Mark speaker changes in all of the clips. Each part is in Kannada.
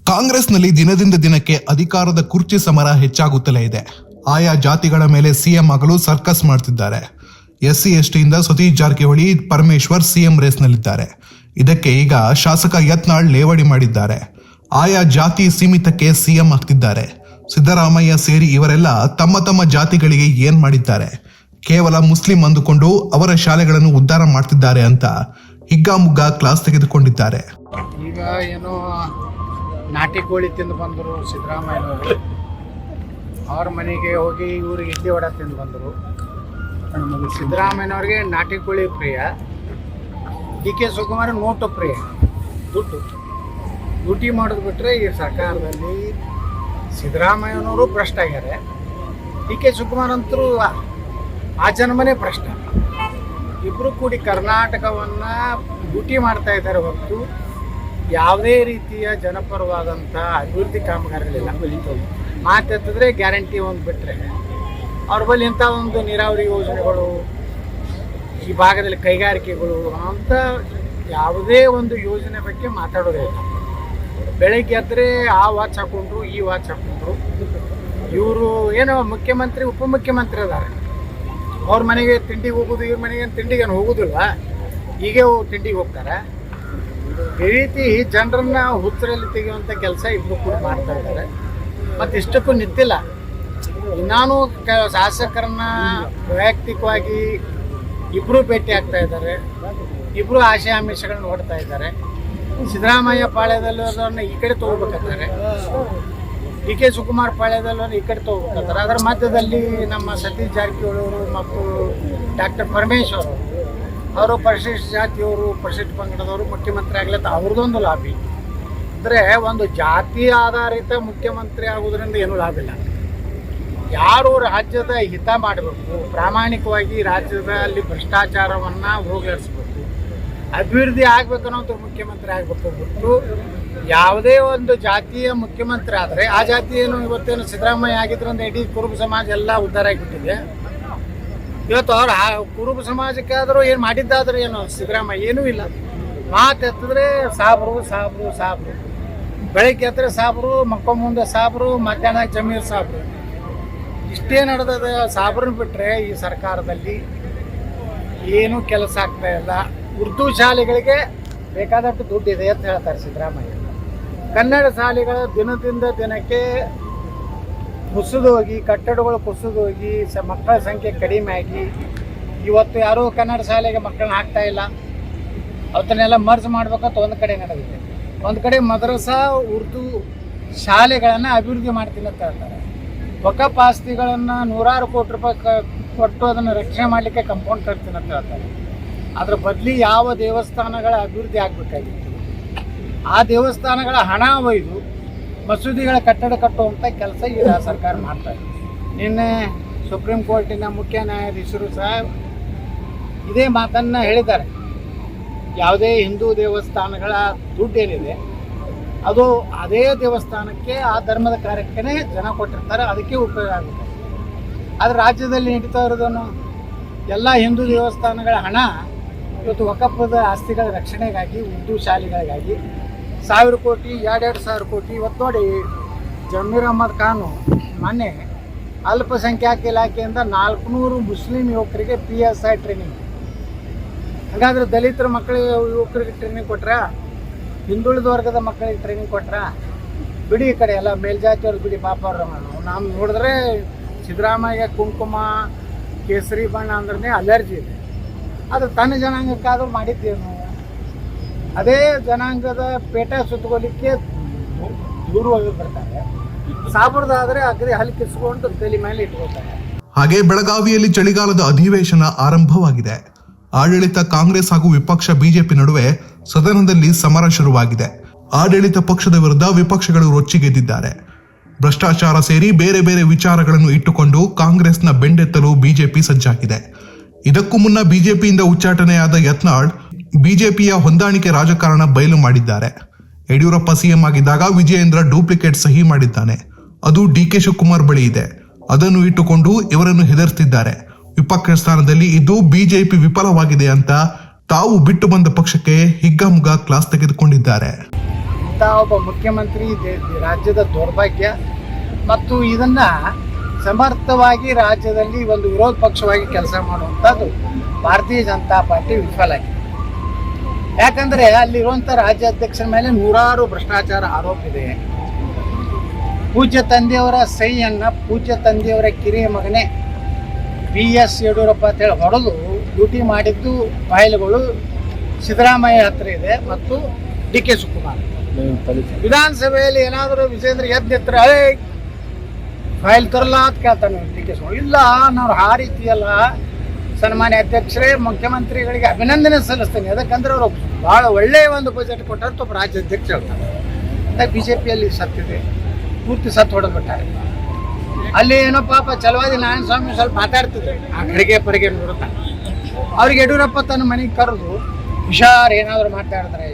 Speaker 1: ಕಾಂಗ್ರೆಸ್ನಲ್ಲಿ ದಿನದಿಂದ ದಿನಕ್ಕೆ ಅಧಿಕಾರದ ಕುರ್ಚಿ ಸಮರ ಹೆಚ್ಚಾಗುತ್ತಲೇ ಇದೆ. ಆಯಾ ಜಾತಿಗಳ ಮೇಲೆ ಸಿಎಂ ಆಗಲು ಸರ್ಕಸ್ ಮಾಡ್ತಿದ್ದಾರೆ. SC STಯಿಂದ ಸತೀಶ್ ಜಾರಕಿಹೊಳಿ, ಪರಮೇಶ್ವರ್ ಸಿಎಂ ರೇಸ್ನಲ್ಲಿದ್ದಾರೆ. ಇದಕ್ಕೆ ಈಗ ಶಾಸಕ ಯತ್ನಾಳ್ ಲೇವಡಿ ಮಾಡಿದ್ದಾರೆ. ಆಯಾ ಜಾತಿ ಸೀಮಿತಕ್ಕೆ ಸಿಎಂ ಆಗ್ತಿದ್ದಾರೆ. ಸಿದ್ದರಾಮಯ್ಯ ಸೇರಿ ಇವರೆಲ್ಲ ತಮ್ಮ ತಮ್ಮ ಜಾತಿಗಳಿಗೆ ಏನ್ ಮಾಡಿದ್ದಾರೆ? ಕೇವಲ ಮುಸ್ಲಿಂ ಅಂದುಕೊಂಡು ಅವರ ಶಾಲೆಗಳನ್ನು ಉದ್ಧಾರ ಮಾಡ್ತಿದ್ದಾರೆ ಅಂತ ಹಿಗ್ಗಾಮುಗ್ಗಾ ಕ್ಲಾಸ್ ತೆಗೆದುಕೊಂಡಿದ್ದಾರೆ.
Speaker 2: ಈಗ ಏನೋ ನಾಟಿ ಕೋಳಿ ತಿಂದು ಬಂದರು ಸಿದ್ದರಾಮಯ್ಯನವರು. ಅವ್ರ ಮನೆಗೆ ಹೋಗಿ ಇವರು ಇಡ್ಲಿ ವಡೆ ತಿಂದು ಬಂದರು. ಸಿದ್ದರಾಮಯ್ಯನವ್ರಿಗೆ ನಾಟಿ ಕೋಳಿ ಪ್ರಿಯ, DK ಶಿವಕುಮಾರ್ ನೋಟು ಪ್ರಿಯ. ಡ್ಯೂಟಿ ಮಾಡೋದು ಬಿಟ್ಟರೆ ಈ ಸರ್ಕಾರದಲ್ಲಿ ಸಿದ್ದರಾಮಯ್ಯನವರು ಭ್ರಷ್ಟ ಆಗ್ಯಾರೆ. DK ಶಿವಕುಮಾರ್ ಅಂತರೂ ಆ ಜನ್ಮನೇ ಭ್ರಷ್ಟ. ಇಬ್ಬರು ಕೂಡಿ ಕರ್ನಾಟಕವನ್ನು ಡ್ಯೂಟಿ ಮಾಡ್ತಾ ಇದ್ದಾರೆ ಹೊರತು ಯಾವುದೇ ರೀತಿಯ ಜನಪರವಾದಂಥ ಅಭಿವೃದ್ಧಿ ಕಾಮಗಾರಿಗಳಿಲ್ಲ. ಮಾತೆತ್ತಿದ್ರೆ ಗ್ಯಾರಂಟಿ ಒಂದು ಬಿಟ್ಟರೆ ಅವ್ರ ಬಳಿ ಇಂಥ ಒಂದು ನೀರಾವರಿ ಯೋಜನೆಗಳು, ಈ ಭಾಗದಲ್ಲಿ ಕೈಗಾರಿಕೆಗಳು ಅಂತ ಯಾವುದೇ ಒಂದು ಯೋಜನೆ ಬಗ್ಗೆ ಮಾತಾಡೋದೇ ಇಲ್ಲ. ಬೆಳಗ್ಗೆ ಎದ್ದರೆ ಆ ವಾಚ್ ಹಾಕೊಂಡ್ರು, ಈ ವಾಚ್ ಹಾಕೊಂಡ್ರು. ಇವರು ಏನೋ ಮುಖ್ಯಮಂತ್ರಿ ಉಪಮುಖ್ಯಮಂತ್ರಿ ಅದಾರೆ. ಅವ್ರ ಮನೆಗೆ ತಿಂಡಿಗೆ ಹೋಗೋದು, ಇವ್ರ ಮನೆಗೆ ತಿಂಡಿಗೇನು ಹೋಗೋದಿಲ್ಲ, ಹೀಗೆ ತಿಂಡಿಗೆ ಹೋಗ್ತಾರೆ. ಈ ರೀತಿ ಜನರನ್ನ ಹುಚ್ಚರಲ್ಲಿ ತೆಗೆಯುವಂಥ ಕೆಲಸ ಇಬ್ಬರು ಕೂಡ ಮಾಡ್ತಾ ಇದ್ದಾರೆ. ಮತ್ತು ಇಷ್ಟಕ್ಕೂ ನಿಂತಿಲ್ಲ. ನಾನು ಶಾಸಕರನ್ನ ವೈಯಕ್ತಿಕವಾಗಿ ಇಬ್ಬರು ಭೇಟಿ ಆಗ್ತಾ ಇದ್ದಾರೆ. ಇಬ್ಬರು ಆಶಯ ಆಮಿಷಗಳನ್ನ ನೋಡ್ತಾ ಇದ್ದಾರೆ. ಸಿದ್ದರಾಮಯ್ಯ ಪಾಳ್ಯದಲ್ಲೋರನ್ನ ಈ ಕಡೆ ತೊಗೋಬೇಕಂತಾರೆ, DK ಶಿವಕುಮಾರ್ ಪಾಳ್ಯದಲ್ಲೋರು ಈ ಕಡೆ ತೊಗೋಬೇಕಂತಾರೆ. ಅದರ ಮಧ್ಯದಲ್ಲಿ ನಮ್ಮ ಸತೀಶ್ ಜಾರಕಿಹೊಳಿ ಅವರು ಮತ್ತು ಡಾಕ್ಟರ್ ಪರಮೇಶ್ವರ್ ಅವರು ಪರಿಶಿಷ್ಟ ಜಾತಿಯವರು, ಪರಿಶಿಷ್ಟ ಪಂಗಡದವರು ಮುಖ್ಯಮಂತ್ರಿ ಆಗ್ಲತ್ತ ಅವ್ರದ್ದೊಂದು ಲಾಬಿ. ಅಂದರೆ ಒಂದು ಜಾತಿ ಆಧಾರಿತ ಮುಖ್ಯಮಂತ್ರಿ ಆಗೋದ್ರಿಂದ ಏನೂ ಲಾಭ ಇಲ್ಲ. ಯಾರು ರಾಜ್ಯದ ಹಿತ ಮಾಡಬೇಕು, ಪ್ರಾಮಾಣಿಕವಾಗಿ ರಾಜ್ಯದಲ್ಲಿ ಭ್ರಷ್ಟಾಚಾರವನ್ನು ಹೋಗಲಾಡಿಸ್ಬೇಕು, ಅಭಿವೃದ್ಧಿ ಆಗ್ಬೇಕನ್ನೋಂಥ ಮುಖ್ಯಮಂತ್ರಿ ಆಗಬೇಕು ಬಿಟ್ಟು ಯಾವುದೇ ಒಂದು ಜಾತಿಯ ಮುಖ್ಯಮಂತ್ರಿ ಆದರೆ ಆ ಜಾತಿ ಏನು ಇವತ್ತೇನು ಸಿದ್ದರಾಮಯ್ಯ ಆಗಿದ್ರಿಂದ ಇಡೀ ಕುರುಬ ಸಮಾಜ ಎಲ್ಲ ಉದ್ಧಾರ ಆಗಿಬಿಟ್ಟಿದೆ. ಇವತ್ತು ಅವ್ರು ಕುರುಬ ಸಮಾಜಕ್ಕೆ ಆದರೂ ಏನು ಮಾಡಿದ್ದಾದರೂ ಏನು ಸಿದ್ದರಾಮಯ್ಯ ಏನೂ ಇಲ್ಲ. ಮಾತೆತ್ತಿದ್ರೆ ಸಾಬ್ರು ಸಾಬ್ರು ಸಾಬ್ರು, ಬೆಳಗ್ಗೆ ಎತ್ತರೆ ಸಾಬ್ರು, ಮುಂದೆ ಸಾಬ್ರು, ಮಧ್ಯಾಹ್ನ ಜಮೀರ್ ಸಾಬ್ರು. ಇಷ್ಟೇ ನಡೆದ ಸಾಬ್ರನ್ನ ಬಿಟ್ಟರೆ ಈ ಸರ್ಕಾರದಲ್ಲಿ ಏನೂ ಕೆಲಸ ಆಗ್ತಾ ಇಲ್ಲ. ಉರ್ದು ಶಾಲೆಗಳಿಗೆ ಬೇಕಾದಷ್ಟು ದುಡ್ಡಿದೆ ಅಂತ ಹೇಳ್ತಾರೆ ಸಿದ್ದರಾಮಯ್ಯ. ಕನ್ನಡ ಶಾಲೆಗಳ ದಿನದಿಂದ ದಿನಕ್ಕೆ ಕುಸಿದೋಗಿ, ಕಟ್ಟಡಗಳು ಕುಸಿದೋಗಿ, ಮಕ್ಕಳ ಸಂಖ್ಯೆ ಕಡಿಮೆ ಆಗಿ ಇವತ್ತು ಯಾರೂ ಕನ್ನಡ ಶಾಲೆಗೆ ಮಕ್ಕಳನ್ನ ಹಾಕ್ತಾ ಇಲ್ಲ. ಅವತ್ತನ್ನೆಲ್ಲ ಮರ್ಜ್ ಮಾಡ್ಬೇಕಂತ ಒಂದು ಕಡೆ ನಡೆದಿದೆ. ಒಂದು ಕಡೆ ಮದ್ರಸಾ ಉರ್ದು ಶಾಲೆಗಳನ್ನು ಅಭಿವೃದ್ಧಿ ಮಾಡ್ತೀನಿ ಅಂತ ಹೇಳ್ತಾರೆ. ವಕಫ್ ಆಸ್ತಿಗಳನ್ನು ನೂರಾರು ಕೋಟಿ ರೂಪಾಯಿ ಕೊಟ್ಟು ಅದನ್ನು ರಕ್ಷಣೆ ಮಾಡಲಿಕ್ಕೆ ಕಂಪೌಂಡ್ ಕಟ್ತೀನಿ ಅಂತ ಹೇಳ್ತಾರೆ. ಅದರ ಬದಲಿ ಯಾವ ದೇವಸ್ಥಾನಗಳ ಅಭಿವೃದ್ಧಿ ಆಗಬೇಕಾಗಿತ್ತು, ಆ ದೇವಸ್ಥಾನಗಳ ಹಣ ಒಯ್ದು ಮಸೂದಿಗಳ ಕಟ್ಟಡ ಕಟ್ಟುವಂಥ ಕೆಲಸ ಈಗ ಸರ್ಕಾರ ಮಾಡ್ತಾರೆ. ನಿನ್ನೆ ಸುಪ್ರೀಂ ಕೋರ್ಟಿನ ಮುಖ್ಯ ನ್ಯಾಯಾಧೀಶರು ಸಹ ಇದೇ ಮಾತನ್ನು ಹೇಳಿದ್ದಾರೆ. ಯಾವುದೇ ಹಿಂದೂ ದೇವಸ್ಥಾನಗಳ ದುಡ್ಡು ಏನಿದೆ ಅದು ಅದೇ ದೇವಸ್ಥಾನಕ್ಕೆ, ಆ ಧರ್ಮದ ಕಾರ್ಯಕ್ಕೇ ಜನ ಕೊಟ್ಟಿರ್ತಾರೆ, ಅದಕ್ಕೆ ಉಪಯೋಗ ಆಗುತ್ತೆ. ಆದರೆ ರಾಜ್ಯದಲ್ಲಿ ನಡೀತಾ ಇರೋದನ್ನು ಎಲ್ಲ ಹಿಂದೂ ದೇವಸ್ಥಾನಗಳ ಹಣ ಇವತ್ತು ವಕಫದ ಆಸ್ತಿಗಳ ರಕ್ಷಣೆಗಾಗಿ, ಉರ್ದು ಶಾಲೆಗಳಿಗಾಗಿ 1000 ಕೋಟಿ, 2,000 ಕೋಟಿ. ಇವತ್ತು ನೋಡಿ, ಜಮೀರ್ ಅಹ್ಮದ್ ಖಾನು ಮೊನ್ನೆ ಅಲ್ಪಸಂಖ್ಯಾತ ಇಲಾಖೆಯಿಂದ 400 ಮುಸ್ಲಿಂ ಯುವಕರಿಗೆ PSI ಟ್ರೈನಿಂಗ್. ಹಾಗಾದರೆ ದಲಿತರ ಮಕ್ಕಳಿಗೆ, ಯುವಕರಿಗೆ ಟ್ರೈನಿಂಗ್ ಕೊಟ್ರ, ಹಿಂದುಳಿದ ವರ್ಗದ ಮಕ್ಕಳಿಗೆ ಟ್ರೈನಿಂಗ್ ಕೊಟ್ರ? ಬಿಡಿ, ಈ ಕಡೆ ಎಲ್ಲ ಮೇಲ್ಜಾತಿಯವ್ರು ಬಿಡಿ, ಪಾಪ ಅವ್ರ ನಾವು ನೋಡಿದ್ರೆ ಸಿದ್ದರಾಮಯ್ಯ ಕುಂಕುಮ ಕೇಸರಿ ಬಣ್ಣ ಅಂದ್ರೆ ಅಲರ್ಜಿ ಇದೆ. ಅದು ತನ್ನ ಜನಾಂಗಕ್ಕಾದ್ರೂ ಮಾಡಿದ್ದೇನು? ಅದೇ ಜನಾಂಗದ ಪೇಟ ಸುತ್ತಗೋಲಿಕ್ಕೆ ದೂರ ಹೋಗಿ ಬರ್ತಾರೆ. ಸಾಬ್ರದಾದರೆ ಅಗ್ರಿ ಹಲ್ಕಿಸ್ಕೊಂಡು ತಲೆ ಮೇಲೆ ಇಟ್ಕೊಳ್ತಾರೆ.
Speaker 1: ಹಾಗೆ ಬೆಳಗಾವಿಯಲ್ಲಿ ಚಳಿಗಾಲದ ಅಧಿವೇಶನ ಆರಂಭವಾಗಿದೆ. ಆಡಳಿತ ಕಾಂಗ್ರೆಸ್ ಹಾಗೂ ವಿಪಕ್ಷ ಬಿಜೆಪಿ ನಡುವೆ ಸದನದಲ್ಲಿ ಸಮರ ಶುರುವಾಗಿದೆ. ಆಡಳಿತ ಪಕ್ಷದ ವಿರುದ್ಧ ವಿಪಕ್ಷಗಳು ರೊಚ್ಚಿಗೆದ್ದಿದ್ದಾರೆ. ಭ್ರಷ್ಟಾಚಾರ ಸೇರಿ ಬೇರೆ ಬೇರೆ ವಿಚಾರಗಳನ್ನು ಇಟ್ಟುಕೊಂಡು ಕಾಂಗ್ರೆಸ್ನ ಬೆಂಡೆತ್ತಲು ಬಿಜೆಪಿ ಸಜ್ಜಾಗಿದೆ. ಇದಕ್ಕೂ ಮುನ್ನ ಬಿಜೆಪಿಯಿಂದ ಉಚ್ಚಾಟನೆಯಾದ ಯತ್ನಾಳ್ ಬಿಜೆಪಿಯ ಹೊಂದಾಣಿಕೆ ರಾಜಕಾರಣ ಬಯಲು ಮಾಡಿದ್ದಾರೆ. ಯಡಿಯೂರಪ್ಪ ಸಿಎಂ ಆಗಿದ್ದಾಗ ವಿಜಯೇಂದ್ರ ಡೂಪ್ಲಿಕೇಟ್ ಸಹಿ ಮಾಡಿದ್ದಾನೆ, ಅದು DK ಶಿವಕುಮಾರ್ ಬಳಿ ಇದೆ, ಅದನ್ನು ಇಟ್ಟುಕೊಂಡು ಇವರನ್ನು ಹೆದರ್ತಿದ್ದಾರೆ. ವಿಪಕ್ಷ ಸ್ಥಾನದಲ್ಲಿ ಇದ್ದು ಬಿಜೆಪಿ ವಿಫಲವಾಗಿದೆ ಅಂತ ತಾವು ಬಿಟ್ಟು ಬಂದ ಪಕ್ಷಕ್ಕೆ ಹಿಗ್ಗಾಮುಗ್ಗಾ ಕ್ಲಾಸ್ ತೆಗೆದುಕೊಂಡಿದ್ದಾರೆ.
Speaker 2: ಇಂಥ ಒಬ್ಬ ಮುಖ್ಯಮಂತ್ರಿ ರಾಜ್ಯದ ದೌರ್ಭಾಗ್ಯ. ಮತ್ತು ಇದನ್ನು ಸಮರ್ಥವಾಗಿ ರಾಜ್ಯದಲ್ಲಿ ಒಂದು ವಿರೋಧ ಪಕ್ಷವಾಗಿ ಕೆಲಸ ಮಾಡುವಂಥದ್ದು ಭಾರತೀಯ ಜನತಾ ಪಾರ್ಟಿ ವಿಫಲ ಆಗಿದೆ. ಯಾಕಂದರೆ ಅಲ್ಲಿರುವಂಥ ರಾಜ್ಯಾಧ್ಯಕ್ಷರ ಮೇಲೆ ನೂರಾರು ಭ್ರಷ್ಟಾಚಾರ ಆರೋಪ ಇದೆ. ಪೂಜ್ಯ ತಂದೆಯವರ ಸಹಿಯನ್ನು ಪೂಜ್ಯ ತಂದೆಯವರ ಕಿರಿಯ ಮಗನೇ BS ಯಡಿಯೂರಪ್ಪ ಅಂತೇಳಿ ಹೊಡೆದು ಡ್ಯೂಟಿ ಮಾಡಿದ್ದು ಫೈಲ್ಗಳು ಸಿದ್ದರಾಮಯ್ಯ ಹತ್ರ ಇದೆ ಮತ್ತು DK ಶಿವಕುಮಾರ್. ವಿಧಾನಸಭೆಯಲ್ಲಿ ಏನಾದರೂ ವಿಜೇಂದ್ರ ಎದ್ದಿತ್ರ ಫೈಲ್ ತರಲ್ಲ ಅಂತ ಕೇಳ್ತಾನೆ DK ಶಿವಕುಮಾರ್. ಇಲ್ಲ, ನಾವು ಆ ರೀತಿಯಲ್ಲ, ಸನ್ಮಾನ್ಯ ಅಧ್ಯಕ್ಷರೇ, ಮುಖ್ಯಮಂತ್ರಿಗಳಿಗೆ ಅಭಿನಂದನೆ ಸಲ್ಲಿಸ್ತೇನೆ, ಯಾಕಂದ್ರೆ ಅವರು ಭಾಳ ಒಳ್ಳೆಯ ಒಂದು ಬಜೆಟ್ ಕೊಟ್ಟಂತ ಒಬ್ಬ ರಾಜ್ಯಾಧ್ಯಕ್ಷ ಹೇಳ್ತಾರೆ. BJPಯಲ್ಲಿ ಸತ್ತಿದೆ, ಪೂರ್ತಿ ಸತ್ತು ಹೊಡೆದ್ಬಿಟ್ಟಾರೆ. ಅಲ್ಲಿ ಏನೋ ಪಾಪ ಛಲವಾದಿ ನಾರಾಯಣ ಸ್ವಾಮಿ ಸ್ವಲ್ಪ ಮಾತಾಡ್ತಿದ್ರು, ಆ ಕಡೆಗೆ ಪರಿಗೆ ನೋಡುತ್ತಾ. ಅವ್ರಿಗೆ ಯಡಿಯೂರಪ್ಪ ತನ್ನ ಮನೆಗೆ ಕರೆದು ಹುಷಾರು ಏನಾದರೂ ಮಾತಾಡಿದ್ರೆ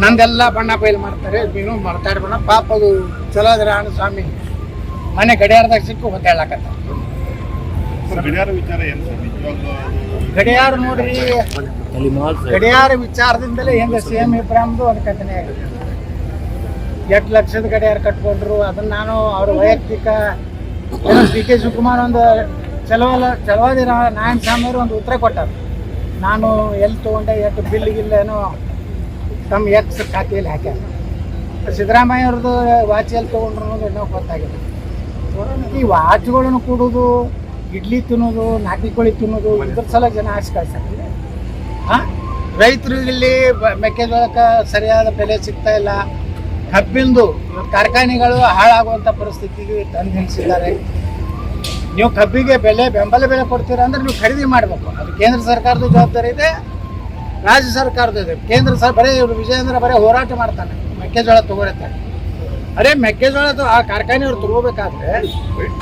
Speaker 2: ನಂದೆಲ್ಲ ಬಣ್ಣ ಬಯಲು ಮಾಡ್ತಾರೆ, ನೀನು ಮಾತಾಡ್ಬೇಡ. ಪಾಪ ಅದು ಛಲವಾದಿ ನಾರಾಯಣ ಸ್ವಾಮಿ ಮನೆ ಗಡಿಯಾರದಾಗ ಸಿಕ್ಕು ಹೊತ್ತಾಡ್ಲಾಕತ್ತ. ಗಡಿಯಾರ ನೋಡ್ರಿ, ಗಡಿಯಾರ ವಿಚಾರದಿಂದಲೇ ಹೆಂಗೆ CM ಇಬ್ರಾಹಿಮ್ದು ಒಂದು ಕಥನೆ ಆಗಿದೆ. 8 ಲಕ್ಷದ ಗಡಿಯಾರ ಕಟ್ಕೊಂಡ್ರು. ಅದನ್ನು ನಾನು ಅವ್ರ ವೈಯಕ್ತಿಕ DK ಶಿವಕುಮಾರ್ ಒಂದು ಚಲವಾದಿ ನಾರಾಯಣ ಸ್ವಾಮಿ ಅವರು ಒಂದು ಉತ್ತರ ಕೊಟ್ಟಾರೆ. ನಾನು ಎಲ್ಲಿ ತೊಗೊಂಡೆ, ಎಷ್ಟು ಬಿಲ್ಗಿಲ್ಲೇನೋ ತಮ್ಮ ಎಕ್ಸ್ ಖಾತೆಯಲ್ಲಿ ಹಾಕ್ಯಾರ. ಸಿದ್ದರಾಮಯ್ಯ ಅವ್ರದ್ದು ವಾಚ್ ಎಲ್ಲಿ ತೊಗೊಂಡ್ರು ಅನ್ನೋದು ಇನ್ನೂ ಗೊತ್ತಾಗಿದೆ. ಈ ವಾಚ್ಗಳನ್ನು ಕೊಡೋದು, ಇಡ್ಲಿ ತಿನ್ನೋದು, ನಾಟಿ ಕೋಳಿ ತಿನ್ನೋದು, ಇದ್ರ ಸಲ ಜನ ಆಸೆ ಕಳ್ಸಾಕಿದೆ. ರೈತರು ಇಲ್ಲಿ ಮೆಕ್ಕೆಜೋಳಕ್ಕೆ ಸರಿಯಾದ ಬೆಲೆ ಸಿಗ್ತಾ ಇಲ್ಲ. ಕಬ್ಬಿಂದು ಕಾರ್ಖಾನೆಗಳು ಹಾಳಾಗುವಂಥ ಪರಿಸ್ಥಿತಿಗೆ ತಂದು ನಿಲ್ಲಿಸಿದ್ದಾರೆ. ನೀವು ಕಬ್ಬಿಗೆ ಬೆಂಬಲ ಬೆಲೆ ಕೊಡ್ತೀರಾ ಅಂದರೆ ನೀವು ಖರೀದಿ ಮಾಡಬೇಕು. ಅದು ಕೇಂದ್ರ ಸರ್ಕಾರದ ಜವಾಬ್ದಾರಿ ಇದೆ, ರಾಜ್ಯ ಸರ್ಕಾರದ ಇದೆ. ಕೇಂದ್ರ ಬರೀ ವಿಜಯೇಂದ್ರ ಬರೀ ಹೋರಾಟ ಮಾಡ್ತಾನೆ, ಮೆಕ್ಕೆಜೋಳ ತಗೋತಾರೆ. ಅರೆ ಮೆಕ್ಕೆಜೋಳ ಆ ಕಾರ್ಖಾನೆಯವ್ರು ತಗೋಬೇಕಾದ್ರೆ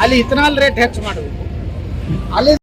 Speaker 2: ಅಲ್ಲಿ ಇಥನಾಲ್ ರೇಟ್ ಹೆಚ್ಚು ಮಾಡಬೇಕು. ಅಲ್ಲಿ